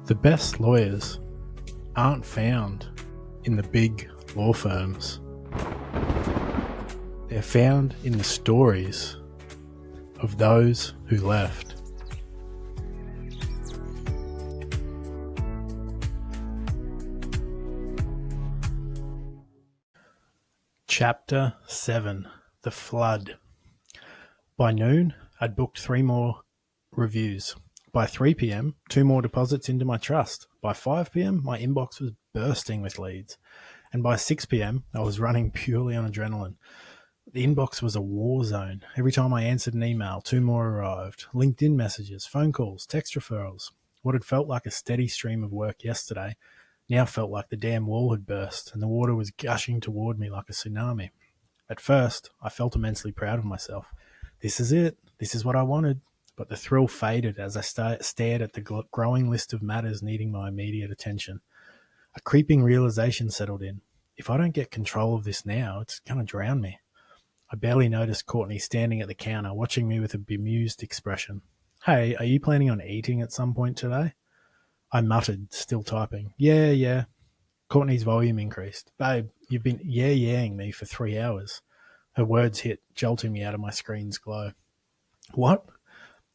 The best lawyers aren't found in the big law firms. They're found in the stories of those who left. Chapter 7. The Flood. By noon, I'd booked 3 more reviews. By 3 p.m, 2 more deposits into my trust. By 5 p.m, my inbox was bursting with leads. And by 6 p.m, I was running purely on adrenaline. The inbox was a war zone. Every time I answered an email, 2 more arrived. LinkedIn messages, phone calls, text referrals. What had felt like a steady stream of work yesterday now felt like the damn wall had burst and the water was gushing toward me like a tsunami. At first, I felt immensely proud of myself. This is it. This is what I wanted. But the thrill faded as I stared at the growing list of matters needing my immediate attention. A creeping realization settled in. If I don't get control of this now, it's going to drown me. I barely noticed Courtney standing at the counter, watching me with a bemused expression. Hey, are you planning on eating at some point today? I muttered, still typing. Yeah. Courtney's volume increased. Babe, you've been yeah-yeahing me for 3 hours. Her words hit, jolting me out of my screen's glow. What?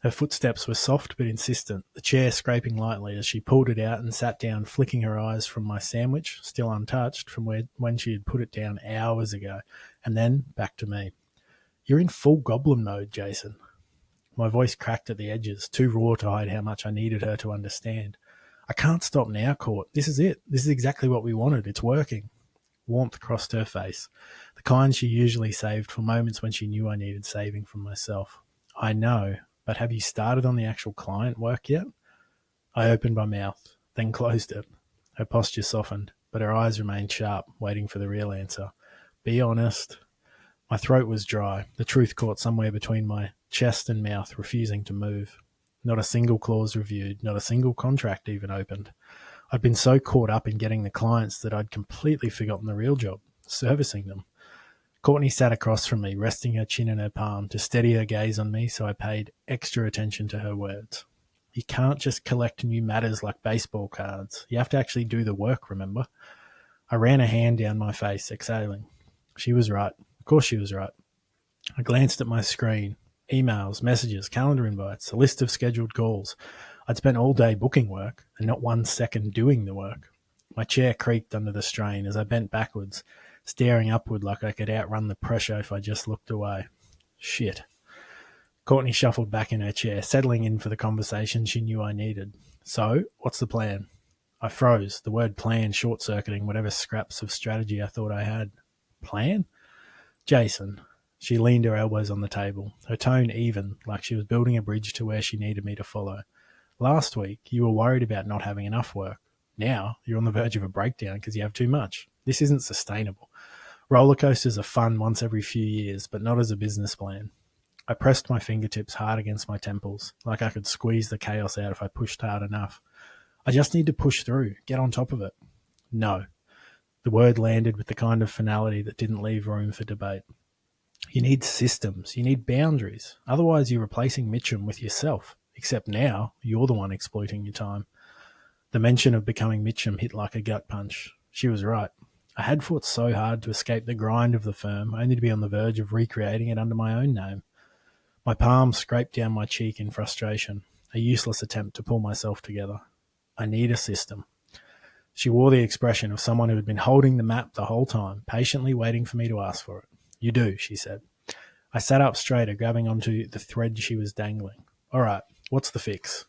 Her footsteps were soft but insistent, the chair scraping lightly as she pulled it out and sat down, flicking her eyes from my sandwich, still untouched, from when she had put it down hours ago, and then back to me. You're in full goblin mode, Jason. My voice cracked at the edges, too raw to hide how much I needed her to understand. I can't stop now, Court. This is it. This is exactly what we wanted. It's working. Warmth crossed her face, the kind she usually saved for moments when she knew I needed saving from myself. I know, but have you started on the actual client work yet? I opened my mouth, then closed it. Her posture softened, but her eyes remained sharp, waiting for the real answer. Be honest. My throat was dry, the truth caught somewhere between my chest and mouth, refusing to move. Not a single clause reviewed, not a single contract even opened. I'd been so caught up in getting the clients that I'd completely forgotten the real job, servicing them. Courtney sat across from me, resting her chin in her palm to steady her gaze on me, so I paid extra attention to her words. You can't just collect new matters like baseball cards. You have to actually do the work, remember? I ran a hand down my face, exhaling. She was right. Of course she was right. I glanced at my screen. Emails, messages, calendar invites, a list of scheduled calls. I'd spent all day booking work and not 1 second doing the work. My chair creaked under the strain as I bent backwards, staring upward like I could outrun the pressure if I just looked away. Shit. Courtney shuffled back in her chair, settling in for the conversation she knew I needed. So, what's the plan? I froze, the word plan short-circuiting whatever scraps of strategy I thought I had. Plan? Jason. She leaned her elbows on the table, her tone even, like she was building a bridge to where she needed me to follow. Last week, you were worried about not having enough work. Now, you're on the verge of a breakdown because you have too much. This isn't sustainable. Roller coasters are fun once every few years, but not as a business plan. I pressed my fingertips hard against my temples, like I could squeeze the chaos out if I pushed hard enough. I just need to push through, get on top of it. No. The word landed with the kind of finality that didn't leave room for debate. You need systems. You need boundaries. Otherwise, you're replacing Mitchum with yourself. Except now, you're the one exploiting your time. The mention of becoming Mitchum hit like a gut punch. She was right. I had fought so hard to escape the grind of the firm, only to be on the verge of recreating it under my own name. My palm scraped down my cheek in frustration, a useless attempt to pull myself together. I need a system. She wore the expression of someone who had been holding the map the whole time, patiently waiting for me to ask for it. You do, she said. I sat up straighter, grabbing onto the thread she was dangling. All right, what's the fix?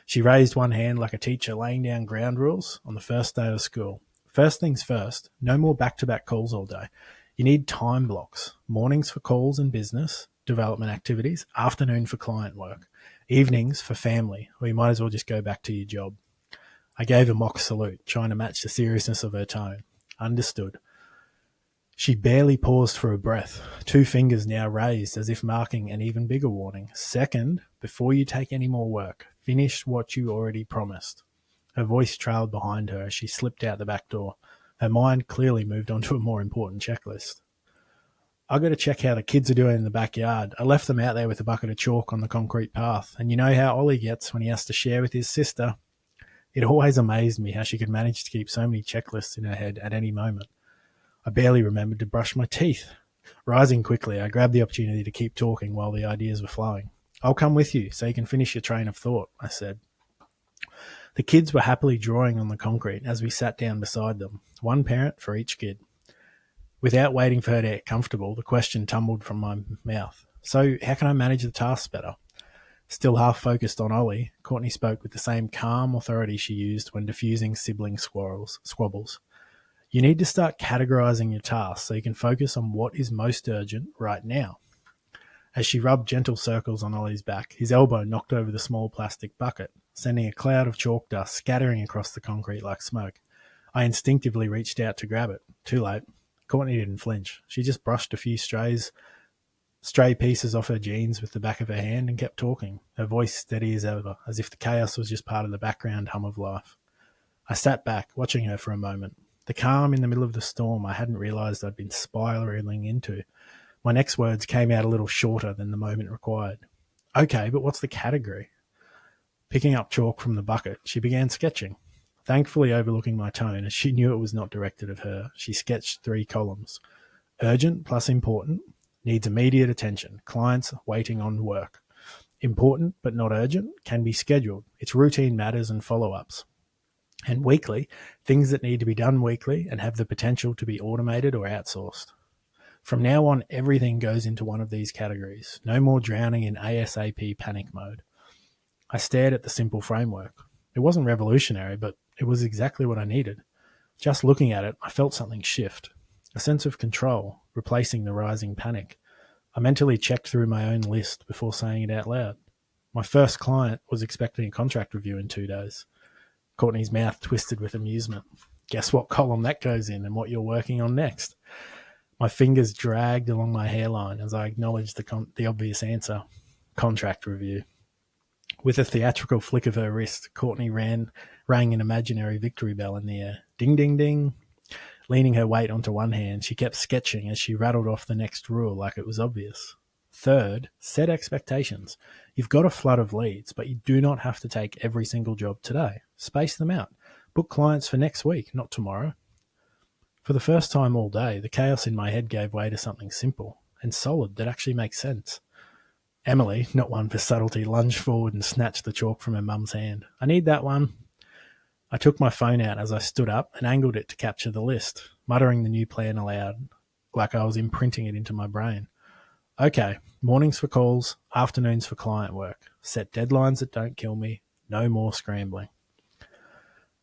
She raised one hand like a teacher laying down ground rules on the first day of school. First things first, no more back-to-back calls all day. You need time blocks. Mornings for calls and business, development activities, afternoon for client work, evenings for family, or you might as well just go back to your job. I gave a mock salute, trying to match the seriousness of her tone. Understood. She barely paused for a breath, 2 fingers now raised as if marking an even bigger warning. Second, before you take any more work, finish what you already promised. Her voice trailed behind her as she slipped out the back door. Her mind clearly moved on to a more important checklist. I got to check how the kids are doing in the backyard. I left them out there with a bucket of chalk on the concrete path, and you know how Ollie gets when he has to share with his sister. It always amazed me how she could manage to keep so many checklists in her head at any moment. I barely remembered to brush my teeth. Rising quickly, I grabbed the opportunity to keep talking while the ideas were flowing. I'll come with you so you can finish your train of thought, I said. The kids were happily drawing on the concrete as we sat down beside them, one parent for each kid. Without waiting for her to get comfortable, the question tumbled from my mouth. So, how can I manage the tasks better? Still half focused on Ollie, Courtney spoke with the same calm authority she used when diffusing sibling squabbles. You need to start categorising your tasks so you can focus on what is most urgent right now. As she rubbed gentle circles on Ollie's back, his elbow knocked over the small plastic bucket, sending a cloud of chalk dust scattering across the concrete like smoke. I instinctively reached out to grab it. Too late. Courtney didn't flinch. She just brushed a few stray pieces off her jeans with the back of her hand and kept talking, her voice steady as ever, as if the chaos was just part of the background hum of life. I sat back, watching her for a moment. The calm in the middle of the storm I hadn't realised I'd been spiralling into. My next words came out a little shorter than the moment required. Okay, but what's the category? Picking up chalk from the bucket, she began sketching. Thankfully overlooking my tone, as she knew it was not directed at her, she sketched 3 columns. Urgent plus important, needs immediate attention, clients waiting on work. Important but not urgent, can be scheduled. It's routine matters and follow-ups. And weekly, things that need to be done weekly and have the potential to be automated or outsourced. From now on, everything goes into one of these categories. No more drowning in ASAP panic mode. I stared at the simple framework. It wasn't revolutionary, but it was exactly what I needed. Just looking at it, I felt something shift. A sense of control, replacing the rising panic. I mentally checked through my own list before saying it out loud. My first client was expecting a contract review in 2 days. Courtney's mouth twisted with amusement. Guess what column that goes in and what you're working on next? My fingers dragged along my hairline as I acknowledged the obvious answer. Contract review. With a theatrical flick of her wrist, Courtney rang an imaginary victory bell in the air. Ding, ding, ding. Leaning her weight onto one hand, she kept sketching as she rattled off the next rule like it was obvious. Third, set expectations. You've got a flood of leads, but you do not have to take every single job today. Space them out. Book clients for next week, not tomorrow. For the first time all day, the chaos in my head gave way to something simple and solid that actually makes sense. Emily, not one for subtlety, lunged forward and snatched the chalk from her mum's hand. I need that one. I took my phone out as I stood up and angled it to capture the list, muttering the new plan aloud, like I was imprinting it into my brain. Okay, mornings for calls, afternoons for client work. Set deadlines that don't kill me. No more scrambling.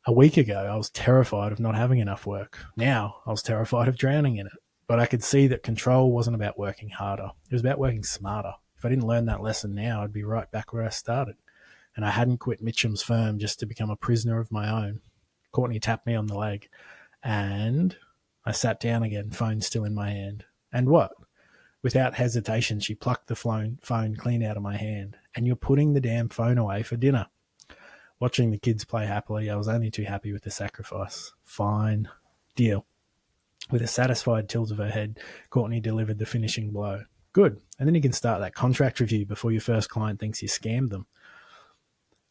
A week ago, I was terrified of not having enough work. Now, I was terrified of drowning in it. But I could see that control wasn't about working harder. It was about working smarter. If I didn't learn that lesson now, I'd be right back where I started. And I hadn't quit Mitchum's firm just to become a prisoner of my own. Courtney tapped me on the leg. And I sat down again, phone still in my hand. And what? Without hesitation, she plucked the phone clean out of my hand. And you're putting the damn phone away for dinner. Watching the kids play happily, I was only too happy with the sacrifice. Fine. Deal. With a satisfied tilt of her head, Courtney delivered the finishing blow. Good. And then you can start that contract review before your first client thinks you scammed them.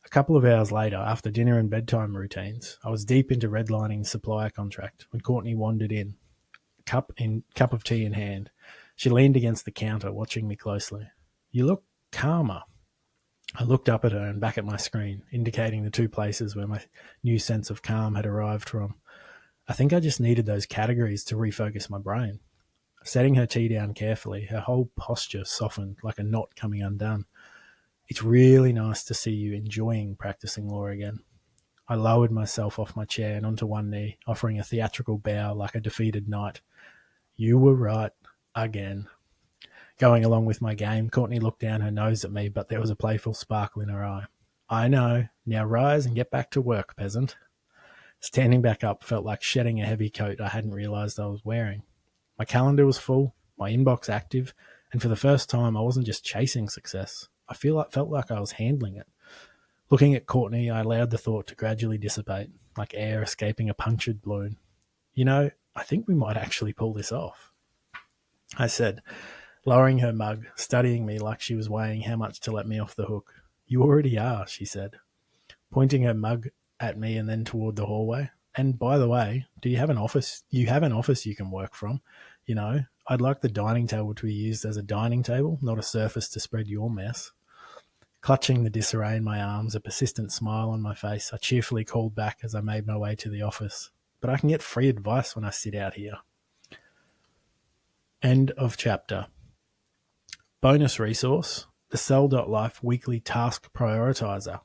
A couple of hours later, after dinner and bedtime routines, I was deep into redlining the supplier contract when Courtney wandered in, cup of tea in hand. She leaned against the counter, watching me closely. You look calmer. I looked up at her and back at my screen, indicating the 2 places where my new sense of calm had arrived from. I think I just needed those categories to refocus my brain. Setting her tea down carefully, her whole posture softened like a knot coming undone. It's really nice to see you enjoying practicing law again. I lowered myself off my chair and onto one knee, offering a theatrical bow like a defeated knight. You were right, again. Going along with my game, Courtney looked down her nose at me, but there was a playful sparkle in her eye. I know. Now rise and get back to work, peasant. Standing back up felt like shedding a heavy coat I hadn't realised I was wearing. My calendar was full, my inbox active, and for the first time I wasn't just chasing success. I felt like I was handling it. Looking at Courtney, I allowed the thought to gradually dissipate, like air escaping a punctured balloon. You know, I think we might actually pull this off, I said, lowering her mug, studying me like she was weighing how much to let me off the hook. You already are, she said. Pointing her mug at me and then toward the hallway. And by the way, do you have an office? You have an office you can work from. You know, I'd like the dining table to be used as a dining table, not a surface to spread your mess. Clutching the disarray in my arms, a persistent smile on my face, I cheerfully called back as I made my way to the office. But I can get free advice when I sit out here. End of chapter. Bonus resource, the Cell.life weekly task prioritizer.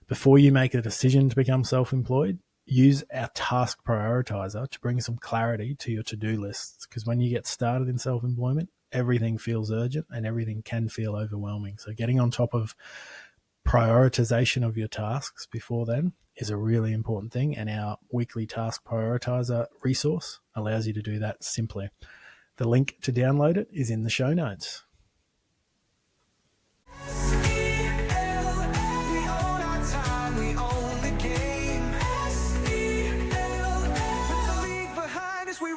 Before you make a decision to become self-employed, use our task prioritizer to bring some clarity to your to-do lists, because when you get started in self-employment, everything feels urgent and everything can feel overwhelming. So getting on top of prioritization of your tasks before then is a really important thing, and our weekly task prioritizer resource allows you to do that simply. The link to download it is in the show notes. We